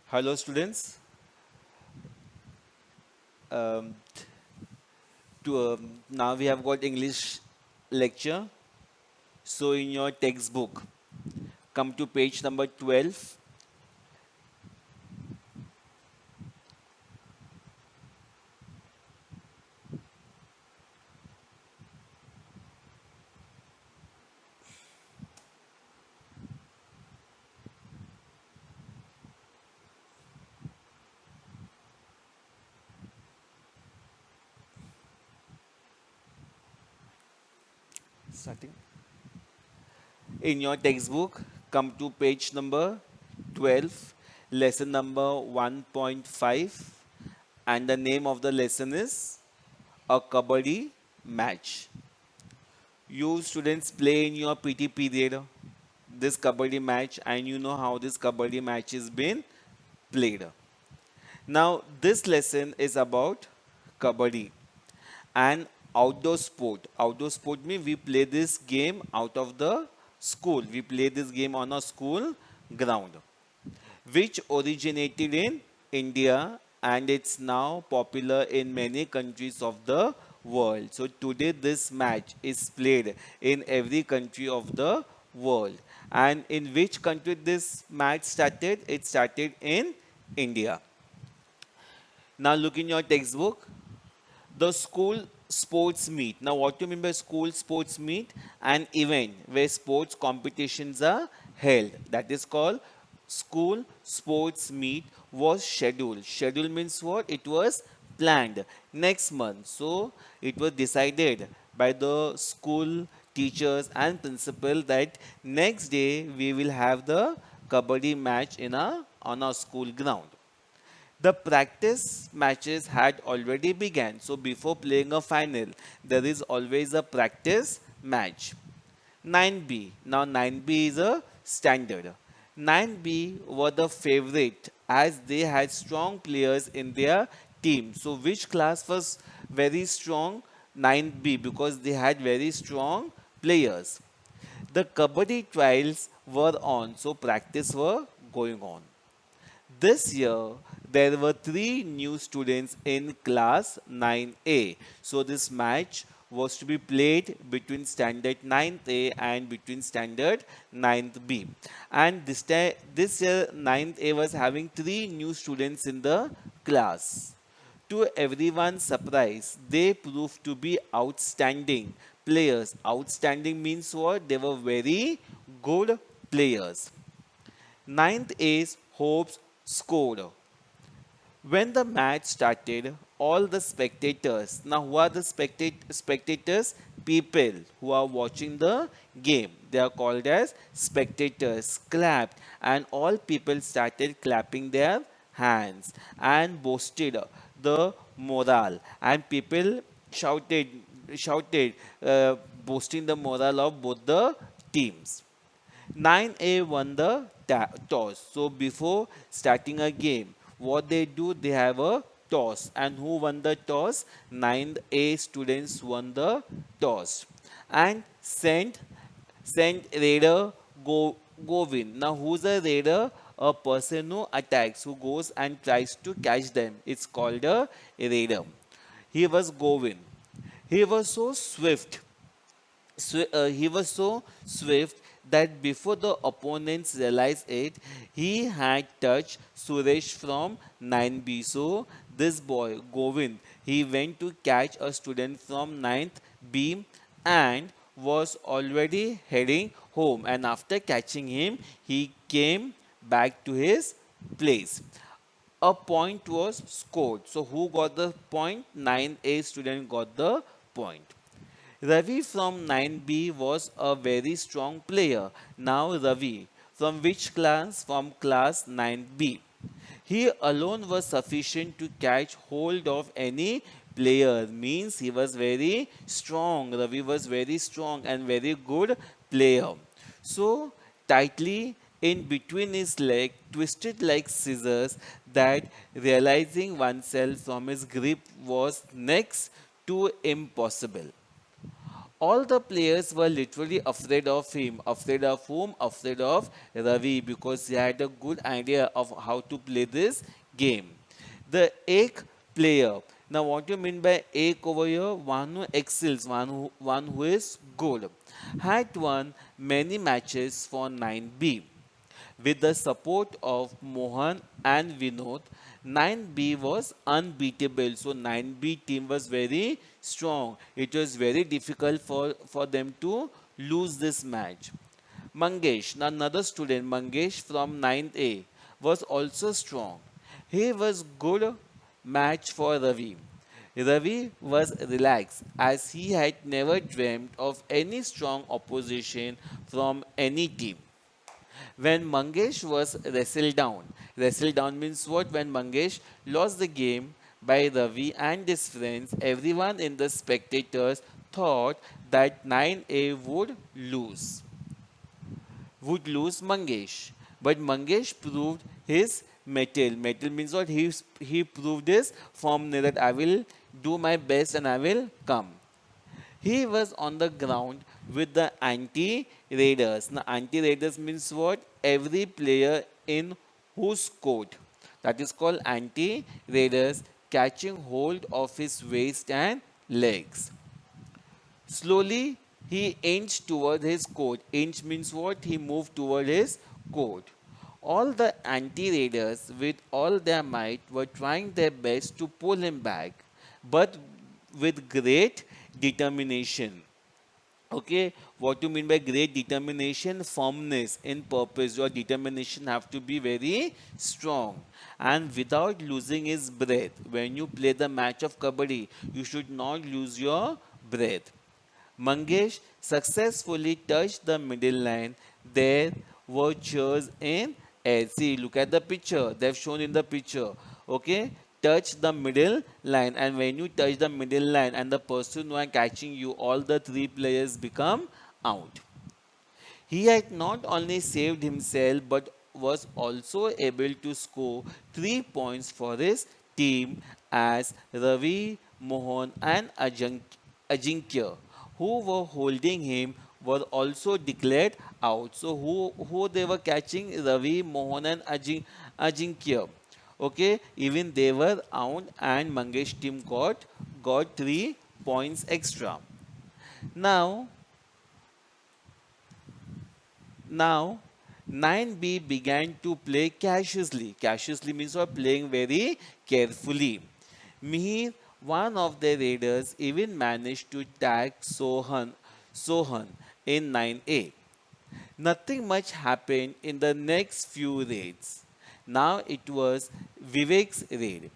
Hello, students. Um, now we have got English lecture. So, in your textbook, come to page number 12. Starting. In your textbook, come to page number 12, lesson number 1.5, and the name of the lesson is a kabaddi match. You students play in your PT period this kabaddi match, and you know how this kabaddi match is been played. Now, this lesson is about kabaddi and outdoor sport. Outdoor sport means we play this game out of the school. We play this game on a school ground, which originated in India and it's now popular in many countries of the world. So today this match is played in every country of the world. And in which country this match started? It started in India. Now look in your textbook. The school sports meet. Now, what do you mean by school sports meet? An event where sports competitions are held. That is called school sports meet was scheduled. Schedule means what? It was planned next month. So, it was decided by the school teachers and principal that next day we will have the kabaddi match in a on our school ground. The practice matches had already begun. So before playing a final, there is always a practice match. 9B. Now 9B is a standard. 9B were the favorite as they had strong players in their team. So which class was very strong? 9B because they had very strong players. The kabaddi trials were on, so practice were going on. This year, there were three new students in class 9A. So this match was to be played between standard 9th A and between standard 9th B. And this year 9th A was having three new students in the class. To everyone's surprise, they proved to be outstanding players. Outstanding means what? They were very good players. Ninth A's hopes scored. When the match started, all the spectators, now who are the spectators? People who are watching the game. They are called as spectators, clapped, and all people started clapping their hands and boasted the morale. And people shouted, shouted, boasting the morale of both the teams. 9A won the toss. So before starting a game, what they do, they have a toss. And who won the toss? 9A students won the toss. And sent raider go win. Now who's a raider? A person who attacks, who goes and tries to catch them. It's called a raider. He was Govin. He was so swift he was so swift that before the opponents realized it, he had touched Suresh from 9B. So this boy, Govind, he went to catch a student from 9th B and was already heading home. And after catching him, he came back to his place. A point was scored. So who got the point? 9A student got the point. Ravi from 9B was a very strong player. Now Ravi, from which class? From class 9B. He alone was sufficient to catch hold of any player. Means he was very strong. Ravi was very strong and very good player. So tightly in between his leg, twisted like scissors, that realizing oneself from his grip was next to impossible. All the players were literally afraid of him. Afraid of whom? Afraid of Ravi, because he had a good idea of how to play this game. The Ek player. Now, what do you mean by Ek over here? One who excels, one who is good. Had won many matches for 9B. With the support of Mohan and Vinod, 9B was unbeatable. So 9B team was very strong. It was very difficult for them to lose this match. Mangesh, another student, Mangesh from 9th A, was also strong. He was good match for Ravi. Ravi was relaxed as he had never dreamt of any strong opposition from any team. When Mangesh was wrestled down means what? When Mangesh lost the game by Ravi and his friends, everyone in the spectators thought that 9A would lose Mangesh. But Mangesh proved his metal. Metal means what? He proved his form that I will do my best and I will come. He was on the ground with the anti-raiders. Now, anti-raiders means what? Every player in whose court. That is called anti-raiders, catching hold of his waist and legs. Slowly, he inched toward his court. Inch means what? He moved toward his court. All the anti-raiders, with all their might, were trying their best to pull him back, but with great determination. Okay, what you mean by great determination? Firmness in purpose. Your determination have to be very strong and without losing his breath. When you play the match of kabaddi, you should not lose your breath. Mangesh successfully touched the middle line. There were cheers in air. See, look at the picture. They've shown in the picture. Okay, touch the middle line, and when you touch the middle line and the person who are catching you, all the three players become out. He had not only saved himself but was also able to score 3 points for his team as Ravi, Mohan, and Ajinkya, who were holding him, were also declared out. So, who they were catching? Ravi, Mohan, and Ajinkya. Okay, even they were out, and Mangesh team got 3 points extra. Now, Now, 9B began to play cautiously. Cautiously means what? Playing very carefully. Mihir, one of the raiders, even managed to tag Sohan in 9A. Nothing much happened in the next few raids. Now it was Vivek's raid.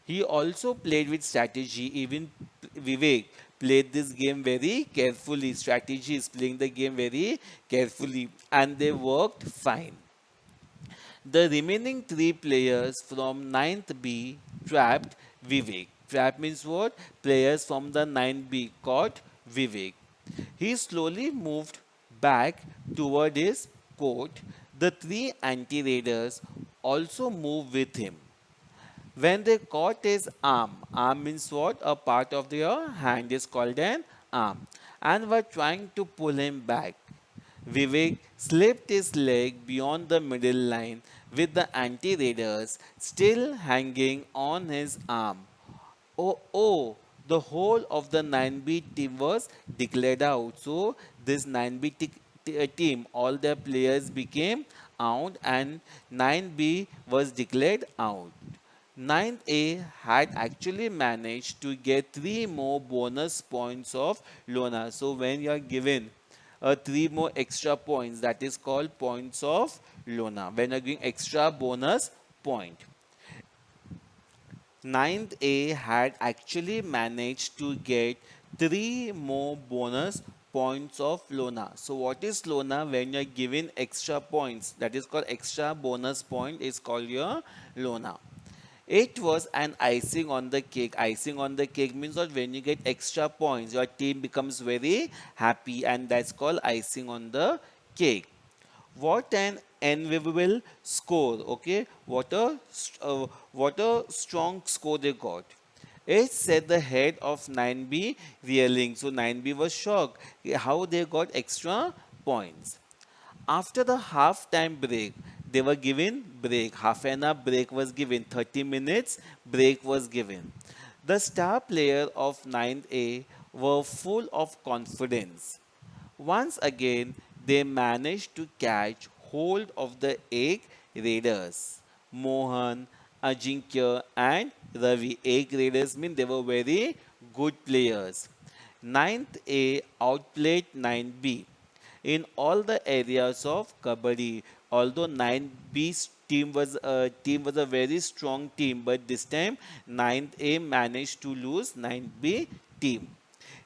He also played with strategy. Even Vivek played this game very carefully. Strategy is playing the game very carefully, and they worked fine. The remaining three players from ninth B trapped Vivek. Trap means what? Players from the 9B caught Vivek. He slowly moved back toward his court. The three anti-raiders also moved with him. When they caught his arm means what? A part of your hand is called an arm, and were trying to pull him back. Vivek slipped his leg beyond the middle line with the anti-raiders still hanging on his arm. Oh, the whole of the 9B team was declared out. So, this 9B team, all their players became out, and 9B was declared out. 9A had actually managed to get three more bonus points of Lona. So, when you are given three more extra points, that is called points of Lona. When you are giving extra bonus point. 9th A had actually managed to get three more bonus points of Lona. So what is Lona? When you're given extra points, that is called extra bonus point, is called your Lona. It was an icing on the cake. Icing on the cake means that when you get extra points, your team becomes very happy, and that's called icing on the cake. What an enviable score. Okay, what a strong score they got. It said the head of 9B reeling. So 9B was shocked how they got extra points. After the half-time break, they were given break. Half an hour break was given. 30 minutes break was given. The star player of 9A were full of confidence. Once again, they managed to catch hold of the eight raiders. Mohan, Ajinkya, and Ravi. Eight raiders mean they were very good players. Ninth A outplayed 9B in all the areas of kabaddi. Although 9B's team was a very strong team, but this time 9th A managed to lose 9B team.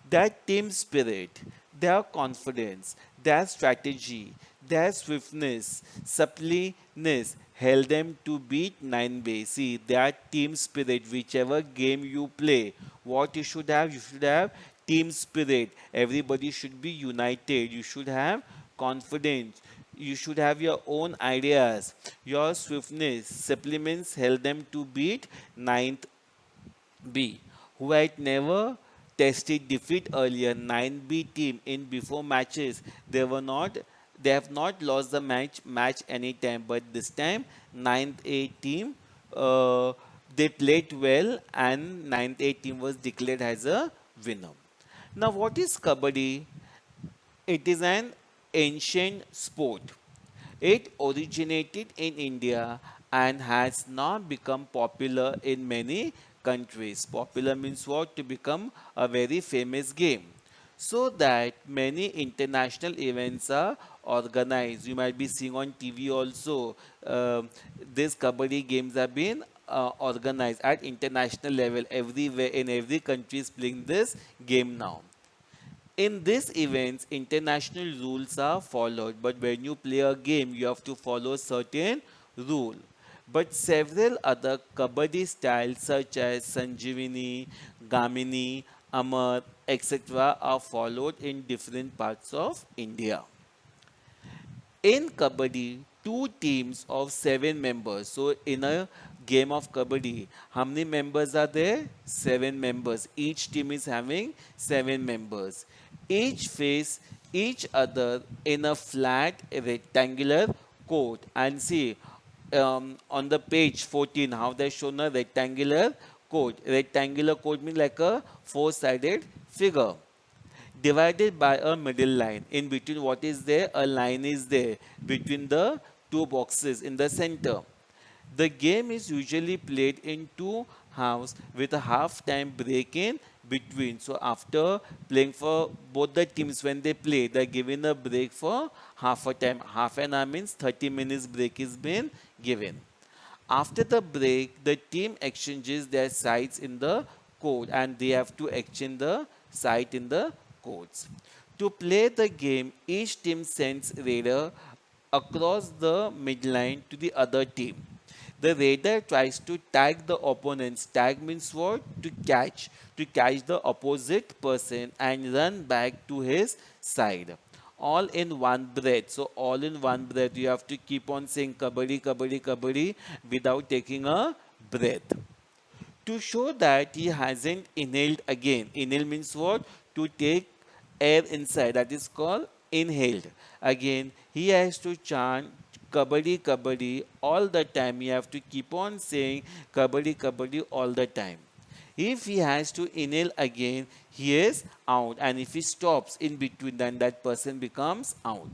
Their team spirit, their confidence, their strategy, their swiftness, suppleness held them to beat 9B. See, their team spirit, whichever game you play, what you should have team spirit. Everybody should be united. You should have confidence. You should have your own ideas. Your swiftness, supplements held them to beat ninth B, who had never tested defeat earlier. 9B team in before matches. They have not lost the match anytime, but this time 9th A team they played well and 9th A team was declared as a winner. Now what is kabaddi? It is an ancient sport. It originated in India and has now become popular in many countries. Popular means what? To become a very famous game. So that many international events are organized. You might be seeing on TV also. These kabaddi games have been organized at international level. Everywhere in every country is playing this game now. In these events, international rules are followed, but when you play a game, you have to follow certain rule. But several other kabaddi styles such as Sanjivini, Gamini, Amar, etc. are followed in different parts of India. In Kabaddi, two teams of seven members. So in a game of Kabaddi, how many members are there? Seven members. Each team is having seven members. Each face each other in a flat rectangular court. And see on the page 14 how they shown a rectangular court. Rectangular court means like a four-sided figure divided by a middle line. In between, what is there? A line is there between the two boxes in the center. The game is usually played in two halves with a half time break in between. So after playing for both the teams, when they play, they're given a break for half a time. Half an hour means 30 minutes break is been given. After the break, the team exchanges their sides in the court and they have to exchange the side in the courts. To play the game, each team sends raider across the midline to the other team. The raider tries to tag the opponents. Tag means what? To catch the opposite person and run back to his side. All in one breath. So all in one breath, you have to keep on saying kabaddi, kabaddi, kabaddi without taking a breath. To show that he hasn't inhaled again. Inhale means what? To take air inside. That is called inhaled. Again, he has to chant kabaddi, kabaddi all the time. You have to keep on saying kabaddi, kabaddi all the time. If he has to inhale again, he is out. And if he stops in between, then that person becomes out.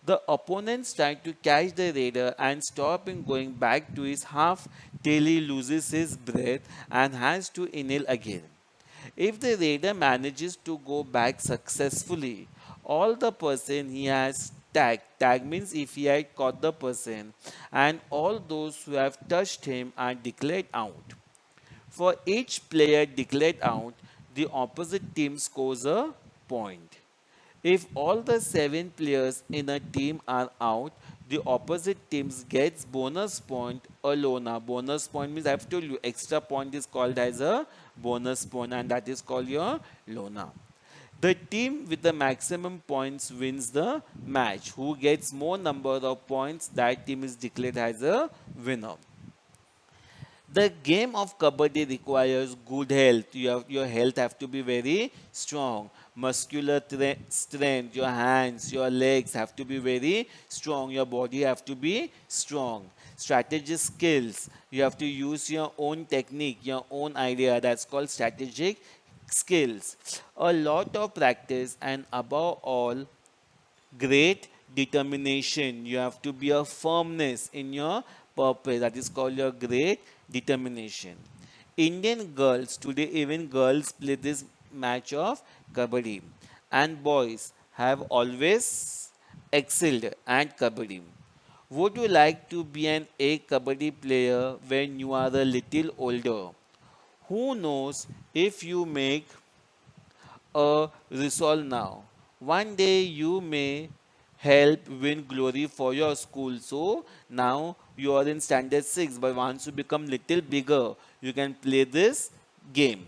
The opponents try to catch the raider and stop him going back to his half till he loses his breath and has to inhale again. If the raider manages to go back successfully, all the person he has tag means if he had caught the person, and all those who have touched him are declared out. For each player declared out, the opposite team scores a point. If all the seven players in a team are out, the opposite teams gets bonus point or lona. Bonus point means I've told you extra point is called as a bonus point and that is called your lona. The team with the maximum points wins the match. Who gets more number of points, that team is declared as a winner. The game of kabaddi requires good health. Your health have to be very strong. Muscular strength, your hands, your legs have to be very strong. Your body have to be strong. Strategic skills. You have to use your own technique, your own idea. That's called strategic skills. A lot of practice and above all, great determination. You have to be a firmness in your purpose. That is called your great determination. Indian girls today, even girls play this match of kabaddi, and boys have always excelled at kabaddi. Would you like to be an a kabaddi player when you are a little older? Who knows, if you make a resolve now, one day you may help win glory for your school. So now you are in standard 6, but once you become little bigger, you can play this game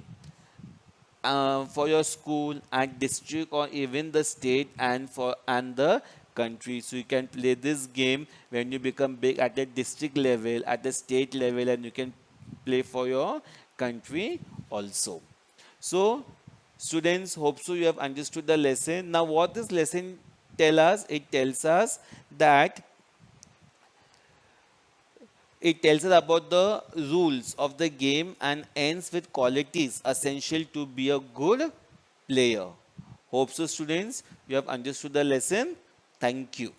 for your school and district or even the state and the country. So you can play this game when you become big at the district level, at the state level, and you can play for your country also. So students, hope so you have understood the lesson. Now what this lesson tell us? It tells us that it tells us about the rules of the game and ends with qualities essential to be a good player. Hope so, students, you have understood the lesson. Thank you.